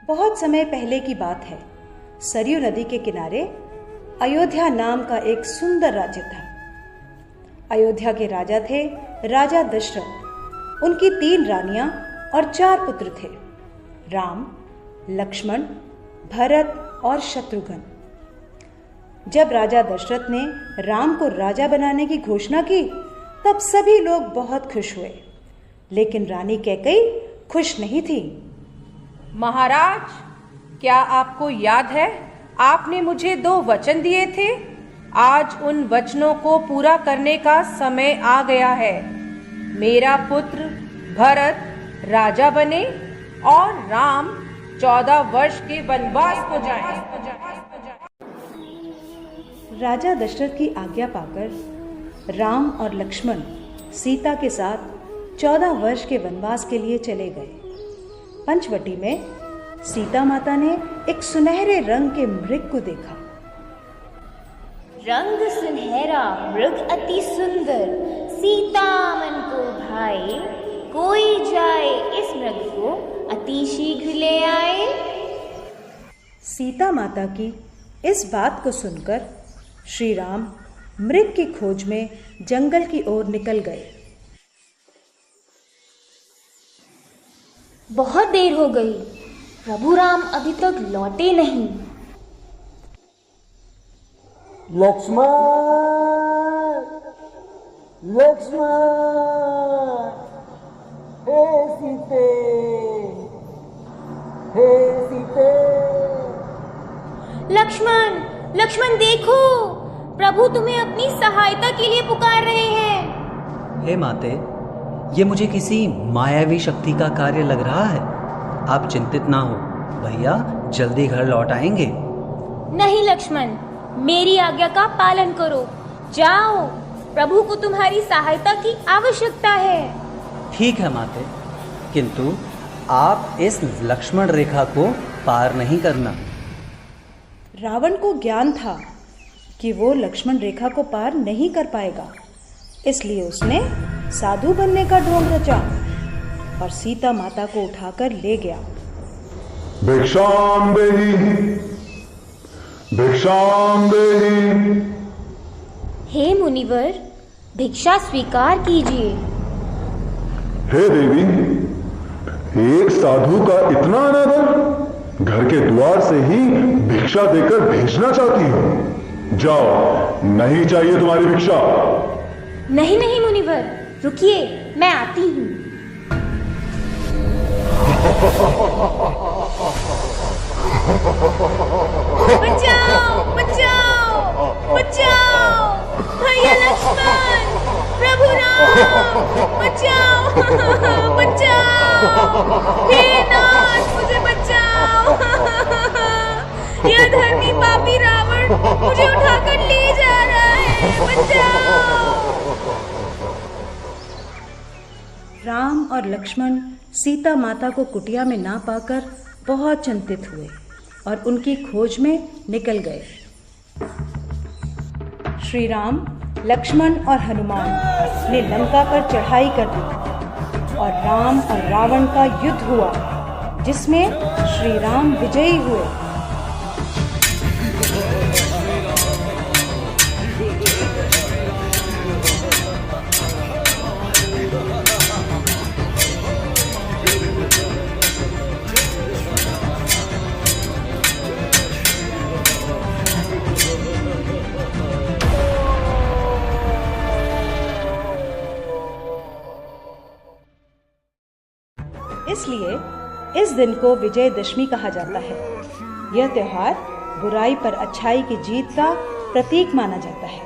बहुत समय पहले की बात है। सरयू नदी के किनारे अयोध्या नाम का एक सुंदर राज्य था। अयोध्या के राजा थे राजा दशरथ। उनकी 3 रानियां और 4 पुत्र थे, राम, लक्ष्मण, भरत और शत्रुघ्न। जब राजा दशरथ ने राम को राजा बनाने की घोषणा की तब सभी लोग बहुत खुश हुए, लेकिन रानी कैकेयी खुश नहीं थी। महाराज, क्या आपको याद है आपने मुझे 2 वचन दिए थे? आज उन वचनों को पूरा करने का समय आ गया है। मेरा पुत्र भरत राजा बने और राम 14 वर्ष के वनवास को जाए। राजा दशरथ की आज्ञा पाकर राम और लक्ष्मण सीता के साथ 14 वर्ष के वनवास के लिए चले गए। पंचवटी में सीता माता ने एक सुनहरे रंग के मृग को देखा। रंग सुनहरा मृग अति सुंदर, सीता मन को भाए, कोई जाए इस मृग को अति शीघ्र ले आए। सीता माता की इस बात को सुनकर श्री राम मृग की खोज में जंगल की ओर निकल गए। बहुत देर हो गई, प्रभु राम अभी तक लौटे नहीं। लक्ष्मण, लक्ष्मण, हे सीते, हे सीते। लक्ष्मण, लक्ष्मण देखो, प्रभु तुम्हें अपनी सहायता के लिए पुकार रहे हैं। हे माते, ये मुझे किसी मायावी शक्ति का कार्य लग रहा है। आप चिंतित ना हो, भैया जल्दी घर लौट आएंगे। नहीं लक्ष्मण, मेरी आज्ञा का पालन करो। जाओ, प्रभु को तुम्हारी सहायता की आवश्यकता है। ठीक है माते, किंतु आप इस लक्ष्मण रेखा को पार नहीं करना। रावण को ज्ञान था कि वो लक्ष्मण रेखा को पार नहीं कर पाएगा, इसलिए उसने साधु बनने का ढोंग रचा और सीता माता को उठाकर ले गया। भिक्षाम देहि, भिक्षाम देहि। हे मुनिवर, भिक्षा स्वीकार कीजिए। हे देवी, एक साधु का इतना अनादर, घर के द्वार से ही भिक्षा देकर भेजना चाहती हो? जाओ, नहीं चाहिए तुम्हारी भिक्षा। नहीं नहीं मुनिवर, रुकिए, मैं आती हूँ। बचाओ, बचाओ, बचाओ, भैया लक्ष्मण, प्रभु राम, बचाओ, बचाओ, हे नाथ, मुझे बचाओ। यह धर्मी पापी रावण मुझे उठाकर ले जा रहा है, बचाओ। राम और लक्ष्मण सीता माता को कुटिया में ना पाकर बहुत चिंतित हुए और उनकी खोज में निकल गए। श्री राम, लक्ष्मण और हनुमान ने लंका पर चढ़ाई कर दी और राम और रावण का युद्ध हुआ, जिसमें श्री राम विजयी हुए। इसलिए इस दिन को विजयदशमी कहा जाता है। यह त्योहार बुराई पर अच्छाई की जीत का प्रतीक माना जाता है।